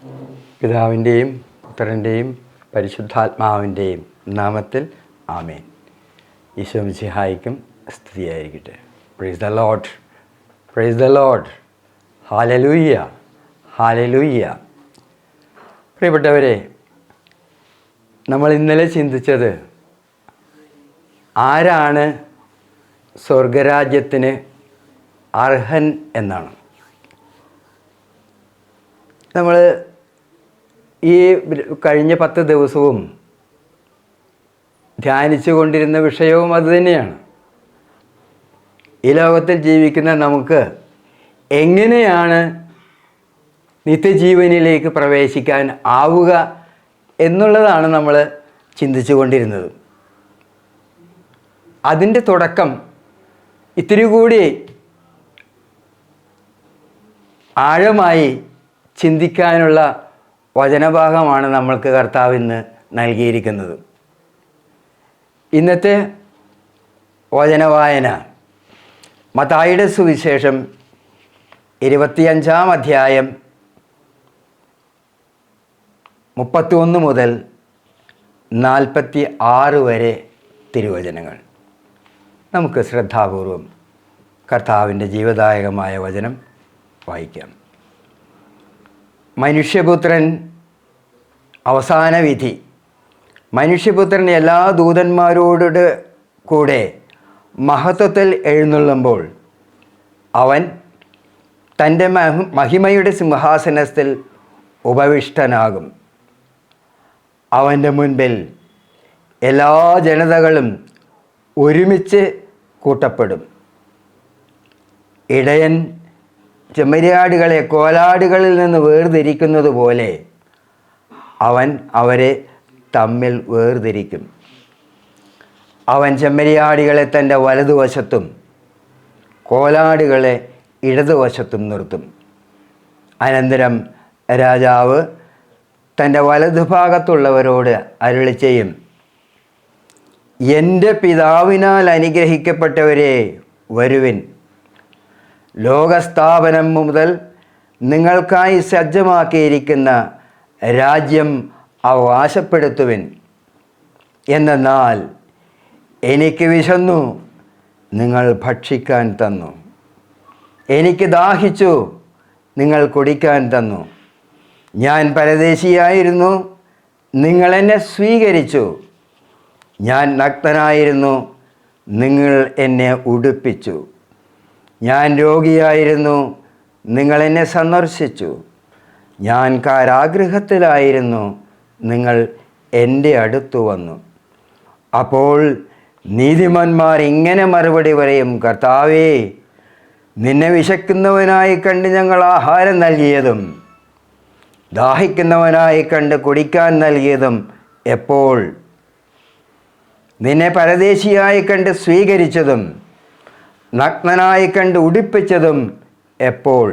പിതാവിൻ്റെയും പുത്രൻ്റെയും പരിശുദ്ധാത്മാവിൻ്റെയും നാമത്തിൽ ആമേൻ. ഈശോ മിശിഹായ്ക്കും സ്തുതിയായിരിക്കട്ടെ. Price the Lord, price the Lord. Hallelujah, hallelujah. പ്രിയപ്പെട്ടവരെ, നമ്മൾ ഇന്നലെ ചിന്തിച്ചത് ആരാണ് സ്വർഗരാജ്യത്തിന് അർഹൻ എന്നാണ്. നമ്മൾ ഈ കഴിഞ്ഞ 10 ദിവസവും ധ്യാനിച്ചു കൊണ്ടിരുന്ന വിഷയവും അതുതന്നെയാണ്. ഈ ലോകത്തിൽ ജീവിക്കുന്ന നമുക്ക് എങ്ങനെയാണ് നിത്യജീവനിലേക്ക് പ്രവേശിക്കാൻ ആവുക എന്നുള്ളതാണ് നമ്മൾ ചിന്തിച്ചു കൊണ്ടിരുന്നത്. അതിൻ്റെ തുടക്കം ഇത്തിരി കൂടി ആഴമായി ചിന്തിക്കാനുള്ള വചനഭാഗമാണ് നമ്മൾക്ക് കർത്താവ് ഇന്ന് നൽകിയിരിക്കുന്നത്. ഇന്നത്തെ വചനവായന മത്തായിയുടെ സുവിശേഷം 25-ാം അധ്യായം 31 മുതൽ 46 വരെ തിരുവചനങ്ങൾ. നമുക്ക് ശ്രദ്ധാപൂർവം കർത്താവിൻ്റെ ജീവദായകമായ വചനം വായിക്കാം. മനുഷ്യപുത്രൻ അവസാന വിധി. മനുഷ്യപുത്രൻ എല്ലാ ദൂതന്മാരോട് കൂടെ മഹത്വത്തിൽ എഴുന്നള്ളുമ്പോൾ അവൻ തൻ്റെ മഹിമയുടെ സിംഹാസനത്തിൽ ഉപവിഷ്ടനാകും. അവൻ്റെ മുൻപിൽ എല്ലാ ജനതകളും ഒരുമിച്ച് കൂട്ടപ്പെടും. ഇടയൻ ചെമ്മരിയാടുകളെ കോലാടുകളിൽ നിന്ന് വേർതിരിക്കുന്നത് പോലെ അവൻ അവരെ തമ്മിൽ വേർതിരിക്കും. അവൻ ചെമ്മരിയാടുകളെ തൻ്റെ വലതുവശത്തും കോലാടുകളെ ഇടതുവശത്തും നിർത്തും. അനന്തരം രാജാവ് തൻ്റെ വലതുഭാഗത്തുള്ളവരോട് അരുളി ചെയ്യും, എൻ്റെ പിതാവിനാൽ അനുഗ്രഹിക്കപ്പെട്ടവരെ വരുവിൻ. ലോകസ്ഥാപനം മുതൽ നിങ്ങൾക്കായി സജ്ജമാക്കിയിരിക്കുന്ന രാജ്യം അവകാശപ്പെടുത്തുവിൻ. എന്തെന്നാൽ എനിക്ക് വിശന്നു, നിങ്ങൾ ഭക്ഷിക്കാൻ തന്നു. എനിക്ക് ദാഹിച്ചു, നിങ്ങൾ കുടിക്കാൻ തന്നു. ഞാൻ പരദേശിയായിരുന്നു, നിങ്ങൾ എന്നെ സ്വീകരിച്ചു. ഞാൻ നഗ്നനായിരുന്നു, നിങ്ങൾ എന്നെ ഉടുപ്പിച്ചു. ഞാൻ രോഗിയായിരുന്നു, നിങ്ങൾ എന്നെ സന്ദർശിച്ചു. ഞാൻ കാരാഗൃഹത്തിലായിരുന്നു, നിങ്ങൾ എൻ്റെ അടുത്തു വന്നു. അപ്പോൾ നീതിമാന്മാർ ഇങ്ങനെ മറുപടി പറയും, കർത്താവേ, നിന്നെ വിശക്കുന്നവനായി കണ്ട് ഞങ്ങൾ ആഹാരം നൽകിയതും ദാഹിക്കുന്നവനായി കണ്ട് കുടിക്കാൻ നൽകിയതും എപ്പോൾ? നിന്നെ പരദേശിയായി കണ്ട് സ്വീകരിച്ചതും നഗ്നനായി കണ്ട് ഉടുപ്പിച്ചതും എപ്പോൾ?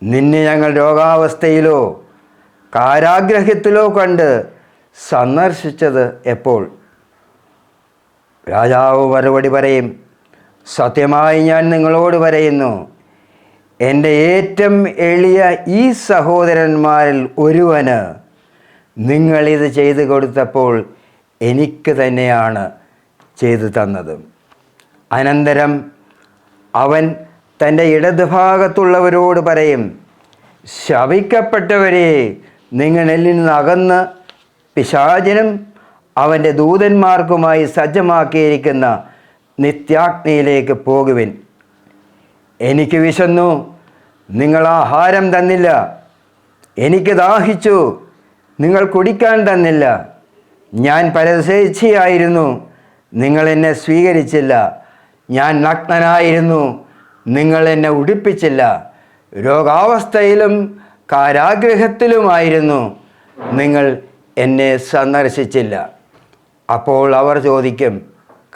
നിന്നെ ഞങ്ങൾ രോഗാവസ്ഥയിലോ കാരാഗ്രഹത്തിലോ കണ്ട് സന്ദർശിച്ചത് എപ്പോൾ? രാജാവ് മറുപടി പറയും, സത്യമായി ഞാൻ നിങ്ങളോട് പറയുന്നു, എൻ്റെ ഏറ്റവും എളിയ ഈ സഹോദരന്മാരിൽ ഒരുവന് നിങ്ങളിത് ചെയ്തു കൊടുത്തപ്പോൾ എനിക്ക് തന്നെയാണ് ചെയ്തു തന്നത്. അനന്തരം അവൻ തൻ്റെ ഇടതുഭാഗത്തുള്ളവരോട് പറയും, ശപിക്കപ്പെട്ടവരെ, നിങ്ങൾ എന്നിൽ നിന്ന് അകന്ന് പിശാചിനും അവൻ്റെ ദൂതന്മാർക്കുമായി സജ്ജമാക്കിയിരിക്കുന്ന നിത്യാഗ്നിയിലേക്ക് പോകുവിൻ. എനിക്ക് വിശന്നു, നിങ്ങൾ ആഹാരം തന്നില്ല. എനിക്ക് ദാഹിച്ചു, നിങ്ങൾ കുടിക്കാൻ തന്നില്ല. ഞാൻ പരദേശിയായിരുന്നു, നിങ്ങൾ എന്നെ സ്വീകരിച്ചില്ല. ഞാൻ നഗ്നനായിരുന്നു, നിങ്ങൾ എന്നെ ഉടുപ്പിച്ചില്ല. രോഗാവസ്ഥയിലും കാരാഗൃഹത്തിലുമായിരുന്നു, നിങ്ങൾ എന്നെ സന്ദർശിച്ചില്ല. അപ്പോൾ അവർ ചോദിക്കും,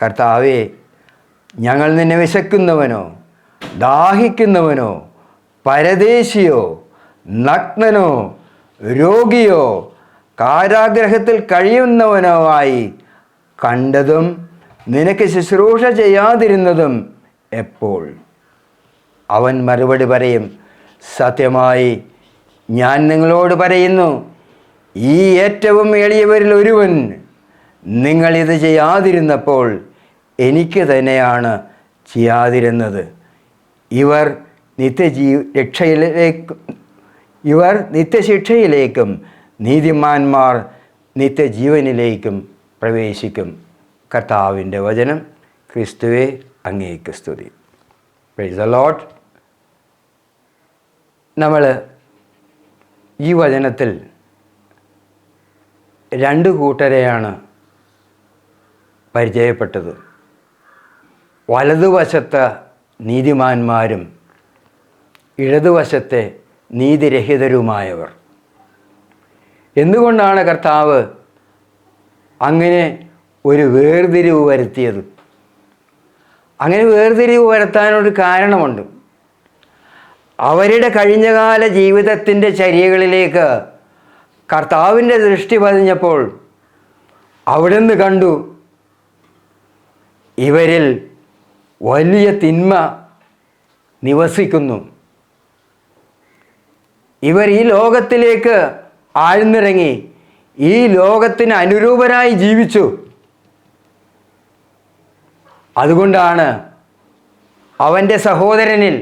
കർത്താവേ, ഞങ്ങൾ നിന്നെ വിശക്കുന്നവനോ ദാഹിക്കുന്നവനോ പരദേശിയോ നഗ്നനോ രോഗിയോ കാരാഗൃഹത്തിൽ കഴിയുന്നവനോ ആയി കണ്ടതും നിനക്ക് ശുശ്രൂഷ ചെയ്യാതിരുന്നതും എപ്പോൾ? അവൻ മറുപടി പറയും, സത്യമായി ഞാൻ നിങ്ങളോട് പറയുന്നു, ഈ ഏറ്റവും എളിയവരിൽ ഒരുവൻ നിങ്ങളിത് ചെയ്യാതിരുന്നപ്പോൾ എനിക്ക് തന്നെയാണ് ചെയ്യാതിരുന്നത്. ഇവർ നിത്യശിക്ഷയിലേക്കും നീതിമാന്മാർ നിത്യജീവനിലേക്കും പ്രവേശിക്കും. കർത്താവിൻ്റെ വചനം. ക്രിസ്തുവേ, അങ്ങേക്ക് സ്തുതി. Praise the Lord. നമ്മൾ ഈ വചനത്തിൽ രണ്ട് കൂട്ടരെയാണ് പരിചയപ്പെട്ടത്. വലതുവശത്ത് നീതിമാന്മാരും ഇടതുവശത്തെ നീതിരഹിതരുമായവർ. എന്തുകൊണ്ടാണ് കർത്താവ് അങ്ങനെ ഒരു വേർതിരിവ് വരുത്തിയത്? അങ്ങനെ വേർതിരിവ് വരുത്താനൊരു കാരണമുണ്ട്. അവരുടെ കഴിഞ്ഞകാല ജീവിതത്തിൻ്റെ ചര്യകളിലേക്ക് കർത്താവിൻ്റെ ദൃഷ്ടി പതിഞ്ഞപ്പോൾ അവിടുന്ന് കണ്ടു, ഇവരിൽ വലിയ തിന്മ നിവസിക്കുന്നു. ഇവർ ഈ ലോകത്തിലേക്ക് ആഴ്ന്നിറങ്ങി ഈ ലോകത്തിന് അനുരൂപരായി ജീവിച്ചു. അതുകൊണ്ടാണ് അവൻ്റെ സഹോദരനിൽ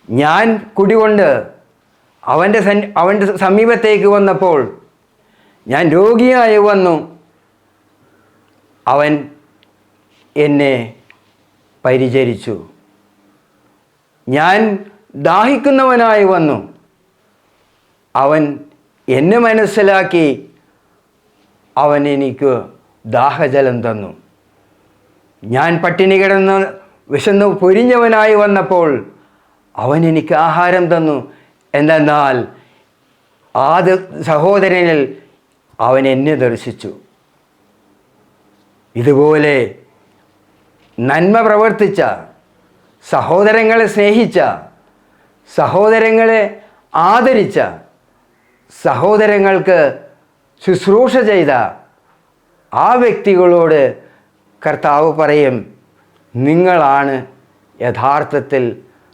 ഞാൻ കുടികൊണ്ട് അവൻ്റെ സമീപത്തേക്ക് വന്നപ്പോൾ ഞാൻ രോഗിയായി വന്നു, അവൻ എന്നെ പരിചരിച്ചു. ഞാൻ ദാഹിക്കുന്നവനായി വന്നു, അവൻ എന്നെ മനസ്സിലാക്കി, അവൻ എനിക്ക് ദാഹജലം തന്നു. ഞാൻ പട്ടിണി കിടന്ന് വിശന്ന് പൊരിഞ്ഞവനായി വന്നപ്പോൾ അവൻ എനിക്ക് ആഹാരം തന്നു. എന്തെന്നാൽ സഹോദരനിൽ അവൻ എന്നെ ദർശിച്ചു. ഇതുപോലെ നന്മ പ്രവർത്തിച്ച, സഹോദരങ്ങളെ സ്നേഹിച്ച, സഹോദരങ്ങളെ ആദരിച്ച, സഹോദരങ്ങൾക്ക് ശുശ്രൂഷ ചെയ്ത ആ വ്യക്തികളോട് കർത്താവ് പറയും, നിങ്ങളാണ് യഥാർത്ഥത്തിൽ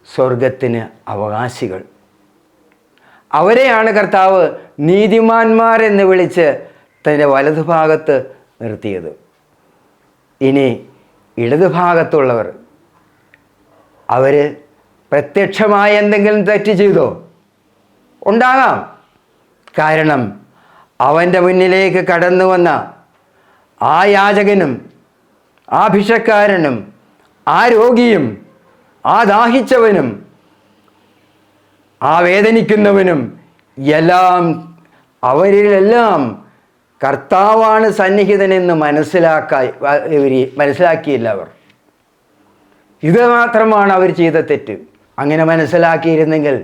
സ്വർഗത്തിന് അവകാശികൾ. അവരെയാണ് കർത്താവ് നീതിമാന്മാരെന്ന് വിളിച്ച് തൻ്റെ വലതുഭാഗത്ത് നിർത്തിയത്. ഇനി ഇടതുഭാഗത്തുള്ളവർ, അവർ പ്രത്യക്ഷമായ എന്തെങ്കിലും തെറ്റ് ചെയ്തോ? ഉണ്ടാകാം. കാരണം അവൻ്റെ മുന്നിലേക്ക് കടന്നു വന്ന ആ യാചകനും ആ ഭിക്ഷക്കാരനും ആ രോഗിയും ആ ദാഹിച്ചവനും ആ വേദനിക്കുന്നവനും അവരിലെല്ലാം കർത്താവാണ് സന്നിഹിതനെന്ന് മനസ്സിലാക്കിയില്ല അവർ. ഇത് മാത്രമാണ് അവർ ചെയ്ത തെറ്റ്. അങ്ങനെ മനസ്സിലാക്കിയിരുന്നെങ്കിൽ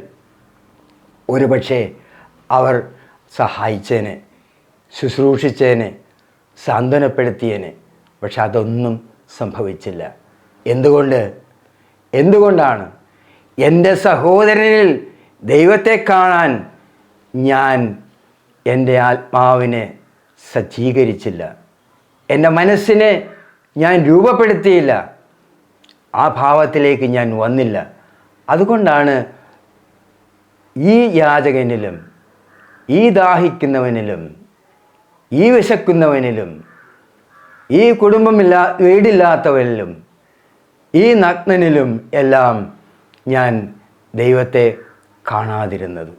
ഒരുപക്ഷെ അവർ സഹായിച്ചേനെ, ശുശ്രൂഷിച്ചേനെ, സാന്ത്വനപ്പെടുത്തിയേനെ. പക്ഷെ അതൊന്നും സംഭവിച്ചില്ല. എന്തുകൊണ്ടാണ്? എൻ്റെ സഹോദരനിൽ ദൈവത്തെ കാണാൻ ഞാൻ എൻ്റെ ആത്മാവിനെ സജ്ജീകരിച്ചില്ല, എൻ്റെ മനസ്സിനെ ഞാൻ രൂപപ്പെടുത്തിയില്ല, ആ ഭാവത്തിലേക്ക് ഞാൻ വന്നില്ല. അതുകൊണ്ടാണ് ഈ യാചകനിലും ഈ ദാഹിക്കുന്നവനിലും ഈ വിശക്കുന്നവനിലും ഈ വീടില്ലാത്തവനിലും ഈ നഗ്നനിലും എല്ലാം ഞാൻ ദൈവത്തെ കാണാതിരുന്നത്.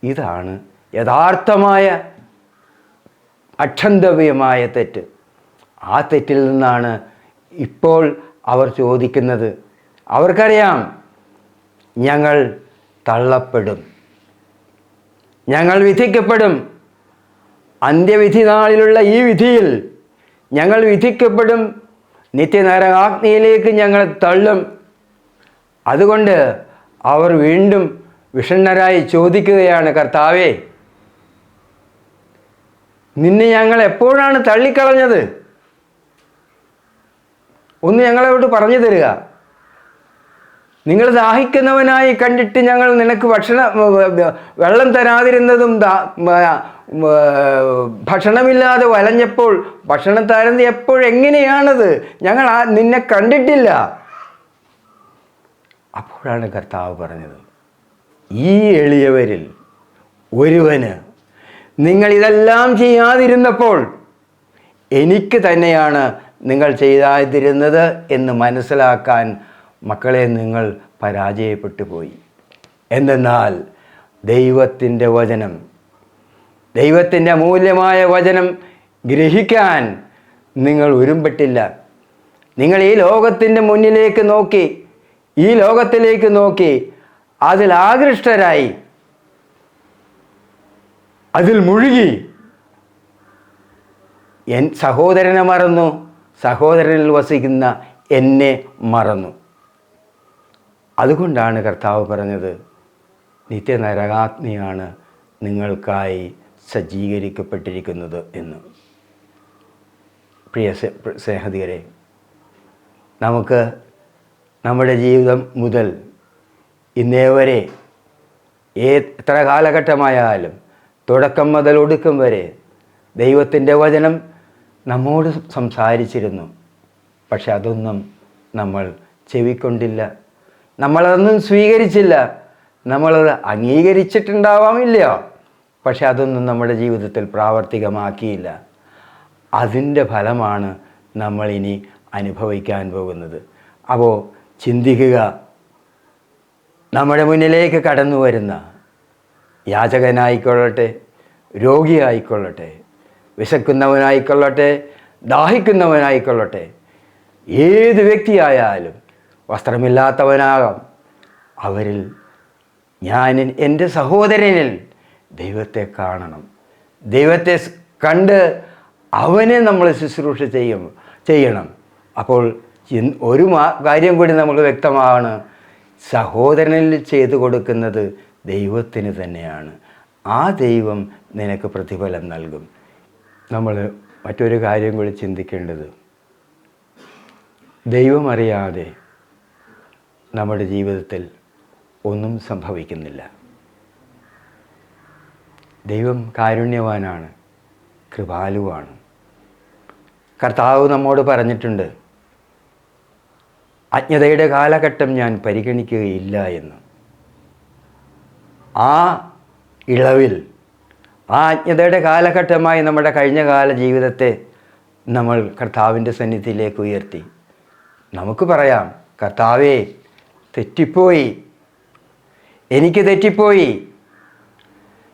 ഇതാണ് യഥാർത്ഥമായ അക്ഷന്തവ്യമായ തെറ്റ്. ആ തെറ്റിൽ നിന്നാണ് ഇപ്പോൾ അവർ ചോദിക്കുന്നത്. അവർക്കറിയാം, ഞങ്ങൾ തള്ളപ്പെടും, ഞങ്ങൾ വിധിക്കപ്പെടും, അന്ത്യവിധി നാളിലുള്ള ഈ വിധിയിൽ ഞങ്ങൾ വിധിക്കപ്പെടും, നിത്യനരകാഗ്നിയിലേക്ക് ഞങ്ങൾ തള്ളും. അതുകൊണ്ട് അവർ വീണ്ടും വിഷണ്ണരായി ചോദിക്കുകയാണ്, കർത്താവേ, നിന്നെ ഞങ്ങൾ എപ്പോഴാണ് തള്ളിക്കളഞ്ഞത്? ഒന്ന് ഞങ്ങളോട് പറഞ്ഞു തരിക. നിങ്ങൾ ദാഹിക്കുന്നവനായി കണ്ടിട്ട് ഞങ്ങൾ നിനക്ക് വെള്ളം തരാതിരുന്നതും ഭക്ഷണമില്ലാതെ വലഞ്ഞപ്പോൾ ഭക്ഷണം തരുന്നത് എപ്പോഴെങ്ങനെയാണത്? ഞങ്ങൾ നിന്നെ കണ്ടിട്ടില്ല. അപ്പോഴാണ് കർത്താവ് പറഞ്ഞത്, ഈ എളിയവരിൽ ഒരുവന് നിങ്ങൾ ഇതെല്ലാം ചെയ്യാതിരുന്നപ്പോൾ എനിക്ക് തന്നെയാണ് നിങ്ങൾ ചെയ്യാതിരുന്നത് എന്ന് മനസ്സിലാക്കാൻ മക്കളെ നിങ്ങൾ പരാജയപ്പെട്ടു പോയി. എന്തെന്നാൽ ദൈവത്തിൻ്റെ വചനം, ദൈവത്തിൻ്റെ അമൂല്യമായ വചനം ഗ്രഹിക്കാൻ നിങ്ങൾ ഒരുമ്പെട്ടില്ല. നിങ്ങൾ ഈ ലോകത്തിൻ്റെ മുന്നിലേക്ക് നോക്കി, ഈ ലോകത്തിലേക്ക് നോക്കി അതിൽ ആകൃഷ്ടരായി, അതിൽ മുഴുകി സഹോദരനെ മറന്നു, സഹോദരനിൽ വസിക്കുന്ന എന്നെ മറന്നു. അതുകൊണ്ടാണ് കർത്താവ് പറഞ്ഞത്, നിത്യനരകാഗ്നിയാണ് നിങ്ങൾക്കായി സജ്ജീകരിക്കപ്പെട്ടിരിക്കുന്നത് എന്ന്. പ്രിയ സ്നേഹിതരെ, നമുക്ക് നമ്മുടെ ജീവിതം മുതൽ ഇന്നേ വരെ എത്ര കാലഘട്ടമായാലും തുടക്കം മുതൽ ഒടുക്കം വരെ ദൈവത്തിൻ്റെ വചനം നമ്മോട് സംസാരിച്ചിരുന്നു. പക്ഷെ അതൊന്നും നമ്മൾ ചെവിക്കൊണ്ടില്ല, നമ്മളതൊന്നും സ്വീകരിച്ചില്ല. നമ്മളത് അംഗീകരിച്ചിട്ടുണ്ടാവാമില്ല, പക്ഷെ അതൊന്നും നമ്മുടെ ജീവിതത്തിൽ പ്രാവർത്തികമാക്കിയില്ല. അതിൻ്റെ ഫലമാണ് നമ്മളിനി അനുഭവിക്കാൻ പോകുന്നത്. അപ്പോൾ ചിന്തിക്കുക, നമ്മുടെ മുന്നിലേക്ക് കടന്നു വരുന്ന യാചകനായിക്കൊള്ളട്ടെ, രോഗിയായിക്കൊള്ളട്ടെ, വിശക്കുന്നവനായിക്കൊള്ളട്ടെ, ദാഹിക്കുന്നവനായിക്കൊള്ളട്ടെ, ഏത് വ്യക്തിയായാലും, വസ്ത്രമില്ലാത്തവനാകാം, അവരിൽ ഞാൻ എൻ്റെ സഹോദരനിൽ ദൈവത്തെ കാണണം. ദൈവത്തെ കണ്ട് അവനെ നമ്മൾ ശുശ്രൂഷ ചെയ്യണം. അപ്പോൾ ഒരു കാര്യം കൂടി നമുക്ക് വ്യക്തമാണ്, സഹോദരനിൽ ചെയ്തു കൊടുക്കുന്നത് ദൈവത്തിന് തന്നെയാണ്. ആ ദൈവം നിനക്ക് പ്രതിഫലം നൽകും. നമ്മൾ മറ്റൊരു കാര്യം കൂടി ചിന്തിക്കേണ്ടത്, ദൈവമറിയാതെ നമ്മുടെ ജീവിതത്തിൽ ഒന്നും സംഭവിക്കുന്നില്ല. ദൈവം കാരുണ്യവാനാണ്, കൃപാലുവാണ്. കർത്താവ് നമ്മോട് പറഞ്ഞിട്ടുണ്ട്, അജ്ഞതയുടെ കാലഘട്ടം ഞാൻ പരിഗണിക്കുകയില്ല എന്ന്. ആ ഇളവിൽ, ആ അജ്ഞതയുടെ കാലഘട്ടമായി നമ്മുടെ കഴിഞ്ഞകാല ജീവിതത്തെ നമ്മൾ കർത്താവിൻ്റെ സന്നിധിയിലേക്ക് ഉയർത്തി നമുക്ക് പറയാം, കർത്താവേ, തെറ്റിപ്പോയി, എനിക്ക് തെറ്റിപ്പോയി.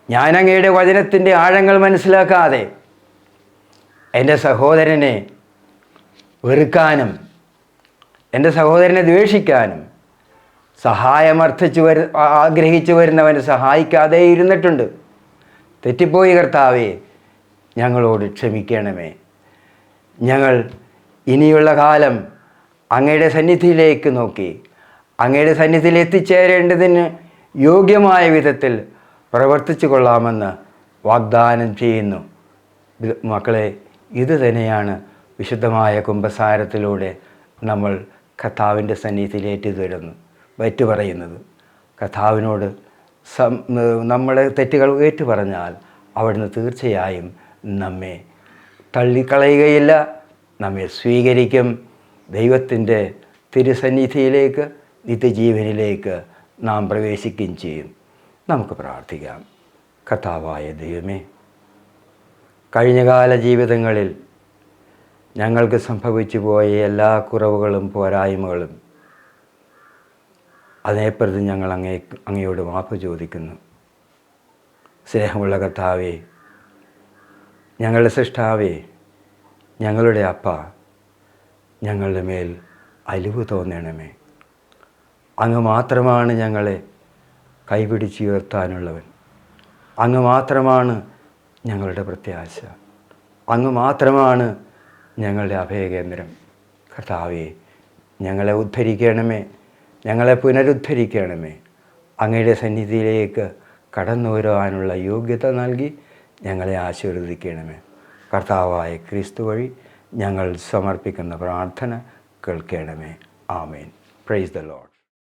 ഞാൻ അങ്ങയുടെ വചനത്തിൻ്റെ ആഴങ്ങൾ മനസ്സിലാക്കാതെ എൻ്റെ സഹോദരനെ വെറുക്കാനും എൻ്റെ സഹോദരനെ ദ്വേഷിക്കാനും ആഗ്രഹിച്ചു വരുന്നവനെ സഹായിക്കാതെ ഇരുന്നിട്ടുണ്ട്. തെറ്റിപ്പോയി കർത്താവേ, ഞങ്ങളോട് ക്ഷമിക്കണമേ. ഞങ്ങൾ ഇനിയുള്ള കാലം അങ്ങയുടെ സന്നിധിയിലേക്ക് നോക്കി അങ്ങയുടെ സന്നിധിയിൽ എത്തിച്ചേരേണ്ടതിന് യോഗ്യമായ വിധത്തിൽ പ്രവർത്തിച്ചു കൊള്ളാമെന്ന് വാഗ്ദാനം ചെയ്യുന്നു. മക്കളെ, ഇത് തന്നെയാണ് വിശുദ്ധമായ കുമ്പസാരത്തിലൂടെ നമ്മൾ കർത്താവിൻ്റെ സന്നിധിയിലേറ്റ് പറയുന്നത്. കർത്താവിനോട് നമ്മുടെ തെറ്റുകൾ ഏറ്റുപറഞ്ഞാൽ അവിടുന്ന് തീർച്ചയായും നമ്മെ തള്ളിക്കളയുകയില്ല, നമ്മെ സ്വീകരിക്കും. ദൈവത്തിൻ്റെ തിരുസന്നിധിയിലേക്ക്, നിത്യജീവനിലേക്ക് നാം പ്രവേശിക്കുകയും ചെയ്യും. നമുക്ക് പ്രാർത്ഥിക്കാം. കർത്താവായ ദൈവമേ, കഴിഞ്ഞകാല ജീവിതങ്ങളിൽ ഞങ്ങൾക്ക് സംഭവിച്ചു പോയ എല്ലാ കുറവുകളും പോരായ്മകളും അതേപ്രതി ഞങ്ങൾ അങ്ങയോട് മാപ്പ് ചോദിക്കുന്നു. സ്നേഹമുള്ള കർത്താവേ, ഞങ്ങളുടെ സൃഷ്ടാവേ, ഞങ്ങളുടെ അപ്പ, ഞങ്ങളുടെ മേൽ അലിവ് തോന്നണമേ. അങ്ങ് മാത്രമാണ് ഞങ്ങളെ കൈപിടിച്ചുയർത്താനുള്ളവൻ. അങ്ങ് മാത്രമാണ് ഞങ്ങളുടെ പ്രത്യാശ. അങ്ങ് മാത്രമാണ് ഞങ്ങളുടെ അഭയകേന്ദ്രം. കർത്താവേ, ഞങ്ങളെ ഉദ്ധരിക്കണമേ, ഞങ്ങളെ പുനരുദ്ധരിക്കണമേ. അങ്ങയുടെ സന്നിധിയിലേക്ക് കടന്നു വരുവാനുള്ള യോഗ്യത നൽകി ഞങ്ങളെ ആശീർവദിക്കണമേ. കർത്താവായ ക്രിസ്തു വഴി ഞങ്ങൾ സമർപ്പിക്കുന്ന പ്രാർത്ഥന കേൾക്കണമേ. ആമേൻ. Praise the Lord.